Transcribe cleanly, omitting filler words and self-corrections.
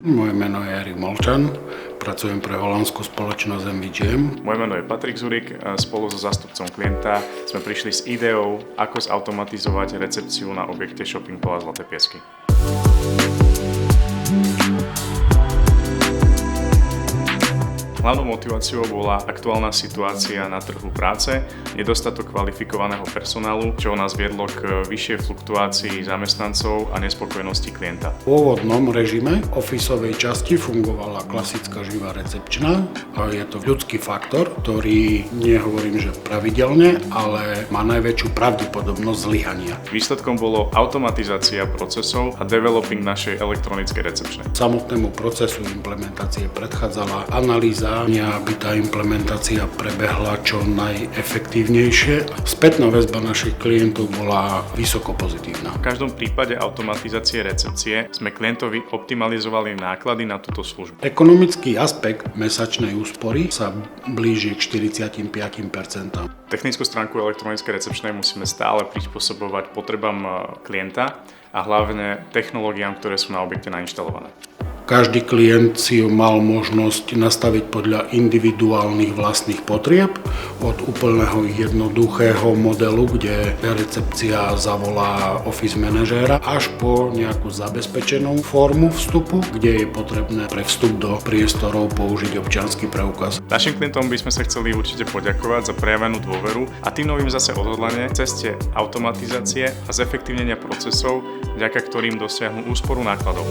Moje meno je Erik Molčan, pracujem pre holandskú spoločnosť MVGM. Moje meno je Patrik Zurik, spolu so zástupcom klienta sme prišli s ideou, ako zautomatizovať recepciu na objekte Shopping Pola Zlaté Piesky. Hlavnou motiváciou bola aktuálna situácia na trhu práce, nedostatok kvalifikovaného personálu, čo nás viedlo k vyššej fluktuácii zamestnancov a nespokojnosti klienta. V pôvodnom režime officeovej časti fungovala klasická živá recepčná. Je to ľudský faktor, ktorý nehovorím, že pravidelne, ale má najväčšiu pravdepodobnosť zlyhania. Výsledkom bolo automatizácia procesov a developing našej elektronickej recepčnej. Samotnému procesu implementácie predchádzala analýza, aby tá implementácia prebehla čo najefektívnejšie. Spätná väzba našich klientov bola vysoko pozitívna. V každom prípade automatizácie recepcie sme klientovi optimalizovali náklady na túto službu. Ekonomický aspekt mesačnej úspory sa blíži k 45%. Technickú stránku elektronickej recepčnej musíme stále prispôsobovať potrebám klienta a hlavne technológiám, ktoré sú na objekte nainštalované. Každý klient si mal možnosť nastaviť podľa individuálnych vlastných potrieb, od úplného jednoduchého modelu, kde recepcia zavolá office manažéra, až po nejakú zabezpečenú formu vstupu, kde je potrebné pre vstup do priestorov použiť občiansky preukaz. Našim klientom by sme sa chceli určite poďakovať za prejavenú dôveru a tým novým zase odhodlanie v ceste automatizácie a zefektívnenia procesov, vďaka ktorým dosiahnu úsporu nákladov.